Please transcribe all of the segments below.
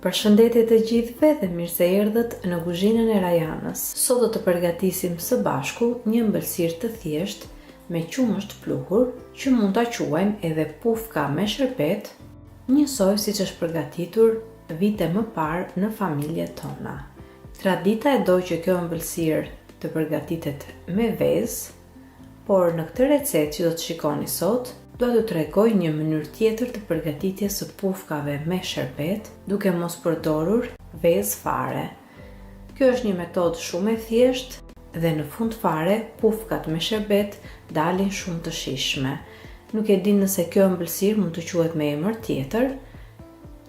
Përshëndetje të gjithëve dhe mirë se erdhët në kuzhinën e Rajanës. Sot do të përgatisim së bashku një ëmbëlsirë të thjeshtë me qumësht pluhur, që mund ta quajmë edhe pufka me shërbet, njësoj siç është përgatitur vite më parë në familjet tona. Tradita e do që kjo ëmbëlsirë të përgatitet me vezë, por në këtë recetë që do të shikoni sot, do t'ju tregoj një mënyrë tjetër të përgatitjes së pufkave me sherbet, duke mos përdorur vezë fare. Kjo është një metodë shumë e thjeshtë dhe në fund fare pufkat me sherbet dalin shumë të shijshme. Nuk e di nëse kjo ëmbëlsirë mund të quhet me emër tjetër.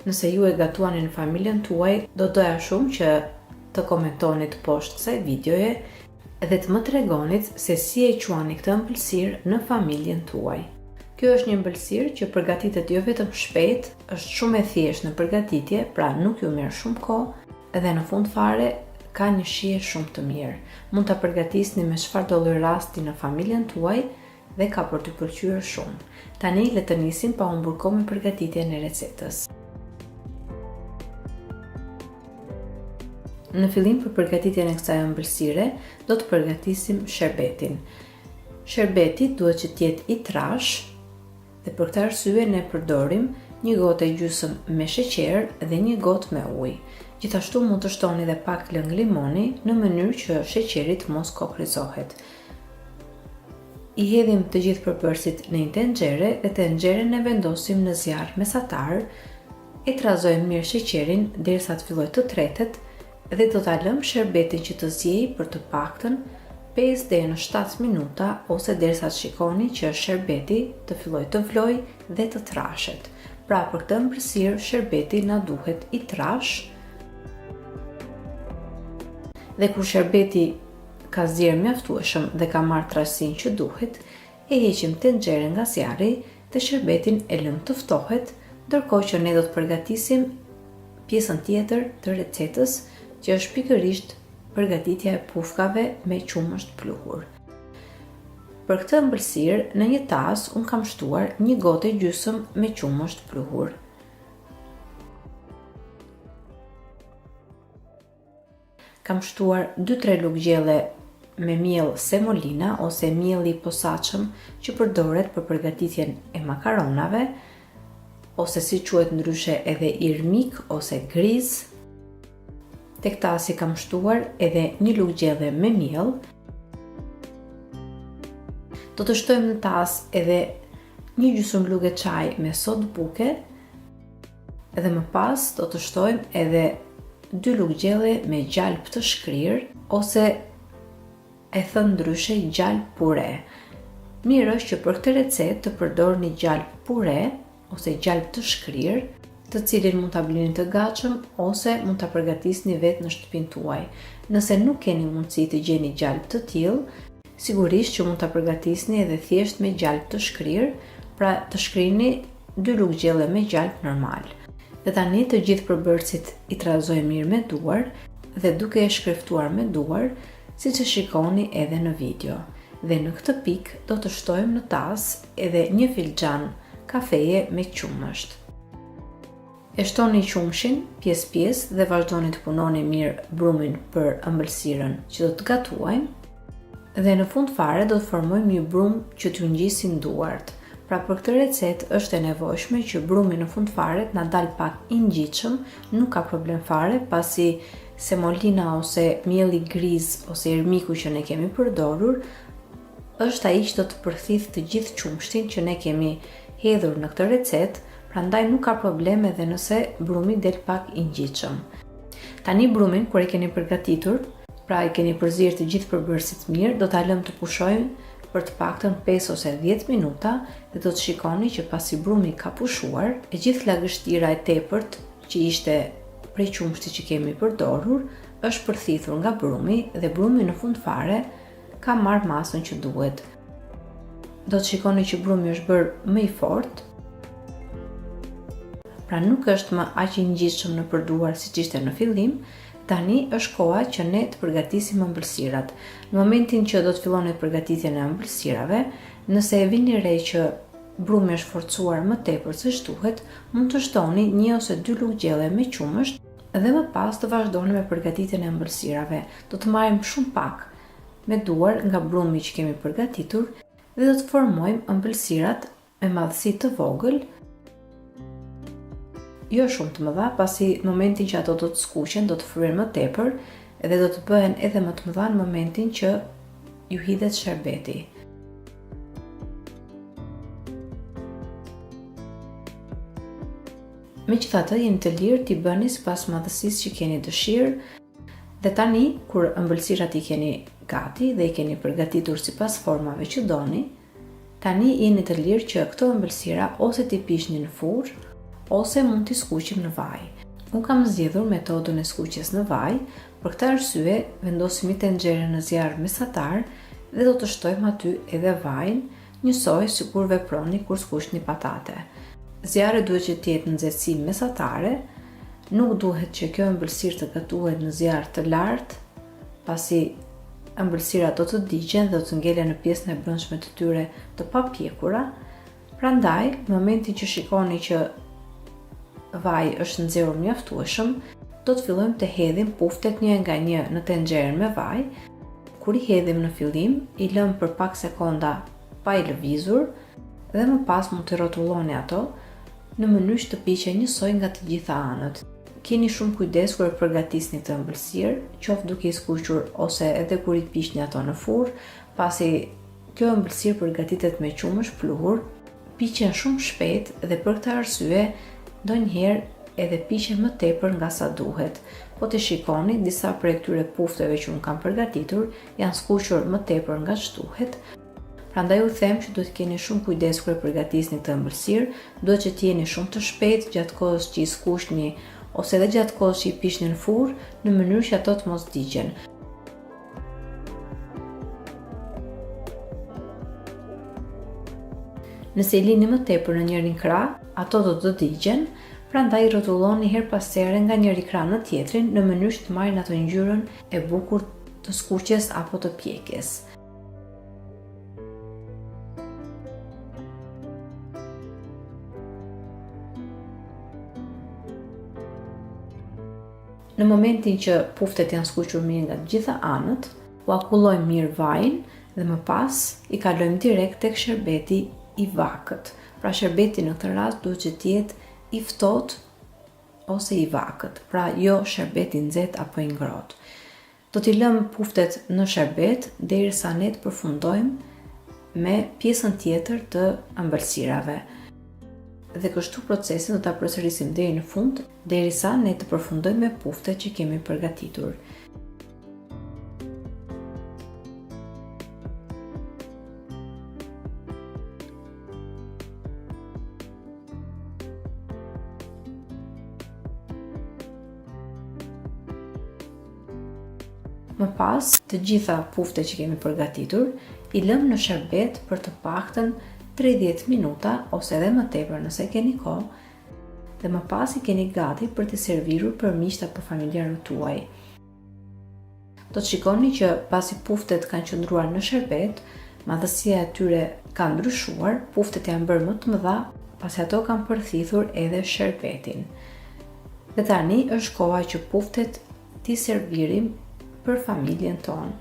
Nëse ju e gatuani në familjen tuaj, do doja shumë që të komentonit poshtë kësaj videoje dhe të më tregonit se si e quani këtë ëmbëlsirë në familjen tuaj. Kjo është një ëmbëlsirë që përgatitet jo vetëm shpejt, është shumë e thjeshtë në përgatitje, pra nuk ju merr shumë kohë dhe në fund fare ka një shije shumë të mirë. Mund ta përgatisni me çfarë do lloj rasti në familjen tuaj dhe ka për t'ju pëlqyer shumë. Tani le të nisim pa humbur kohë me përgatitjen e recetës. Në fillim për përgatitjen e kësaj ëmbëlsire do të përgatisim sherbetin. Sherbeti duhet që të jetë i trash. Dhe për këtë arsye ne përdorim 1 gotë e gjysmë me sheqer dhe 1 gotë me ujë. Gjithashtu mund të shtoni edhe pak lëng limoni në mënyrë që sheqeri të mos kokrizohet. I hedhim të gjithë përbërësit në një tenxhere dhe tenxheren e vendosim në zjarr mesatar. E trazojmë mirë sheqerin derisa të fillojë të tretet dhe do ta lëmë sherbetin që të zjejë për të paktën 5 deri në 7 minuta ose derisa të shikoni që sherbeti të fillojë të vlojë dhe të trashet. Pra për këtë ëmbëlsirë sherbeti na duhet i trash. Dhe kur sherbeti ka zjerë mjaftueshëm dhe ka marrë trashësinë që duhet, e heqim tenxheren nga zjarri dhe sherbetin e lëmë të ftohet, ndërkohë që ne do të përgatisim pjesën tjetër të recetës, që është pikërisht përgatitja e pufkave me qumësht pluhur. Për këtë ëmbëlsirë, në një tas unë kam shtuar 1 gotë e gjysmë me qumësht pluhur. Kam shtuar 2-3 lugë gjelle me miell semolina ose mielli i posaçëm që përdoret për përgatitjen e makaronave, ose si quhet ndryshe edhe irmik ose griz. Tek tasi kam shtuar edhe 1 lugë gjelle me miell. Do të shtojmë në tas edhe 1 gjysmë lugë çaj me sodë buke dhe më pas do të shtojmë edhe 2 lugë gjelle me gjalp të shkrirë ose e thënë ndryshe gjalp pure. Mirë është që për këtë recetë të përdorni gjalp pure ose gjalp të shkrirë, të cilin mund ta blini të gatshëm ose mund ta përgatisni vetë në shtëpinë tuaj. Nëse nuk keni mundësi të gjeni gjalp të tillë, sigurisht që mund ta përgatisni edhe thjesht me gjalp të shkrirë, pra të shkrini 2 lugë gjelle me gjalp normal. Dhe tani të gjithë përbërësit i trazoj mirë me duar dhe duke e shkreftuar me duar, siç e shikoni edhe në video. Dhe në këtë pikë do të shtojmë në tas edhe 1 filxhan kafeje me qumësht. E shtoni qumshin pjesë dhe vazhdoni të punoni mirë brumin për ëmbëlsirën që do të gatuajmë. Dhe në fund fare do të formojmë një brum që t'ju ngjisin duart. Pra për këtë recetë është e nevojshme që brumi në fund fare të na dal pak i ngjitshëm, nuk ka problem fare, pasi semolina ose mielli griz ose irmiku që ne kemi përdorur është ai që do të përthith të gjithë qumshtin që ne kemi hedhur në këtë recetë. Prandaj nuk ka problem edhe nëse brumi del pak i ngjitshëm. Tani brumin kur e keni përgatitur, pra e keni përzierë të gjithë përbërësit mirë, do ta lëmë të pushojnë për të paktën 5 ose 10 minuta dhe do të shikoni që pasi brumi ka pushuar, e gjithë lagështira e tepërt që ishte prej qumshtit që kemi përdorur, është përthithur nga brumi dhe brumi në fund fare ka marrë masën që duhet. Do të shikoni që brumi është bërë më i fortë. Pra nuk është më aq i ngjitshëm në përduar siç ishte në fillim. Tani është koha që ne të përgatisim ëmbëlsirat. Në momentin që do të filloni përgatitjen e ëmbëlsirave, nëse e vini re që brumi është forcuar më tepër se ç'duhet, mund të shtoni 1 ose 2 lugë gjelle me qumësht Dhe më pas të vazhdojmë me përgatitjen e ëmbëlsirave. Do të marrim shumë pak me duar nga brumi që kemi përgatitur dhe do të formojmë ëmbëlsirat me madhësi të vogël, jo shumë të mëdha, pasi në momentin që ato do të skuqen, do të fryhen më tepër dhe do të bëhen edhe më të mëdha në momentin që ju hidhet sherbeti. Megjithatë, jeni të lirë t'i bëni sipas madhësisë që keni dëshirë. Dhe tani, kur ëmbëlsirat i keni gati dhe i keni përgatitur sipas formave që doni, tani jeni të lirë që këto ëmbëlsira ose t'i piqni në furrë, ose mund t'i skuqim në vaj. Unë kam zgjedhur metodën e skuqjes në vaj, për këtë arsye vendosim tenxherën në zjarr mesatar dhe do të shtojmë aty edhe vajin, njësoj sikur veproni kur skuqni patate. Zjarri duhet që të jetë në nxehtësi mesatare, nuk duhet që kjo ëmbëlsirë të gatuhet në zjarr të lartë, pasi ëmbëlsirat do të digjen dhe do të ngelen në pjesën e brendshme të tyre të papjekura. Prandaj, në momentin që shikoni që vaji është nxehur mjaftueshëm, do të fillojmë të hedhim puftet një nga një në tenxherën me vaj. Kur i hedhim në fillim, i lëm për pak sekonda pa i lëvizur dhe më pas mund të rrotulloni ato në mënyrë që të piqen njësoj nga të gjitha anët. Keni shumë kujdes kur e përgatisni këtë ëmbëlsirë, qoftë duke i skuqur ose edhe kur i piqni ato në furrë, pasi kjo ëmbëlsirë përgatitet me qumësh pluhur, piqen shumë shpejt dhe për këtë arsye ndonjëherë edhe piqen më tepër nga sa duhet. Po të shikoni, disa prej këtyre pufteve që unë kam përgatitur janë skuqur më tepër nga ç'duhet. Prandaj u them që duhet keni shumë kujdes kur e përgatisni këtë ëmbëlsirë, duhet që të jeni shumë të shpejtë gjatë kohës që i skuqni ose edhe gjatë kohës që i piqni në furrë, në mënyrë që ato të mos digjen. Nëse i lini më tepër në njërin krah, ato do të digjen, prandaj rrotulloni her pas here nga njëri krah në tjetrin në mënyrë që të marrin ato ngjyrën e bukur të skuqjes apo të pjekjes. Në momentin që puftet janë skuqur mirë nga të gjitha anët, u akullojmë mirë vajin dhe më pas i kalojmë direkt tek sherbeti i vakët. Pra sherbeti në këtë rast duhet që të jetë i ftohtë ose i vakët, pra jo sherbeti i nxehtë apo i ngrohtë. Do t'i lëmë puftet në sherbet derisa ne të përfundojmë me pjesën tjetër të ëmbëlsirave. Dhe kështu procesin do ta përsërisim deri në fund, derisa ne të përfundojmë me puftet që kemi përgatitur. Më pas, të gjitha puftet që kemi përgatitur, i lëm në sherbet për të paktën 30 minuta ose edhe më tepër nëse keni kohë, dhe më pas i keni gati për të servirur për miqt apo familjarët tuaj. Do të shikoni që pasi puftet kanë qëndruar në sherbet, madhësia e tyre ka ndryshuar, puftet janë bërë më të mëdha, pasi ato kanë përthithur edhe sherbetin. Dhe tani është koha që puftet t'i servirim për familjen tonë.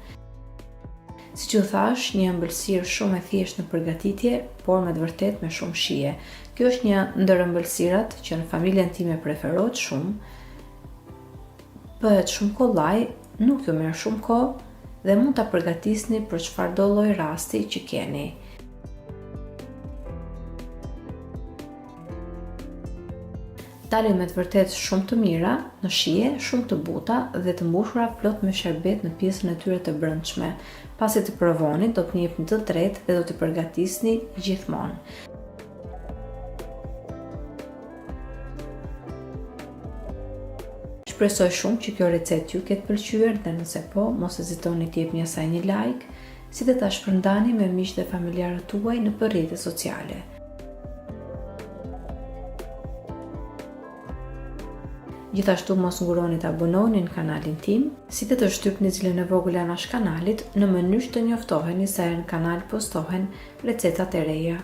Si që thash, një ëmbëlsirë shumë e thjeshtë në përgatitje, por me të vërtet me shumë shije. Kjo është një ndër ëmbëlsirat që në familjen time preferohet shumë, bëhet shumë kollaj, nuk ju merr shumë kohë dhe mund ta përgatisni për çfarëdo lloj rasti që keni. Dalin me të vërtet shumë të mira, në shije, shumë të buta dhe të mbushura plot me sherbet në pjesën e tyre të brendshme. Pasi të provoni, do t'u jepni të tretë dhe do t'i përgatisni gjithmonë. Shpresoj shumë që kjo recetë ju ketë pëlqyer dhe nëse po, mos hezitoni të jepni asaj një like, si dhe ta shpërndani me miqtë dhe familjarët tuaj në rrjetet sociale. Gjithashtu mos nguroni të abonoheni në kanalin tim, si dhe të shtypni zilën e vogël anash kanalit në mënyrë që të njoftoheni sa herë në kanal postohen recetat e reja.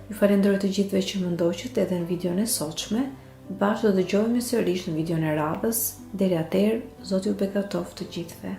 Ju falenderoj të gjithëve që më ndoqët edhe në videon e sotshme. Bashkë do dëgjohemi sërish në videon e radhës. Deri atëherë, Zoti ju bekatoft të gjithëve.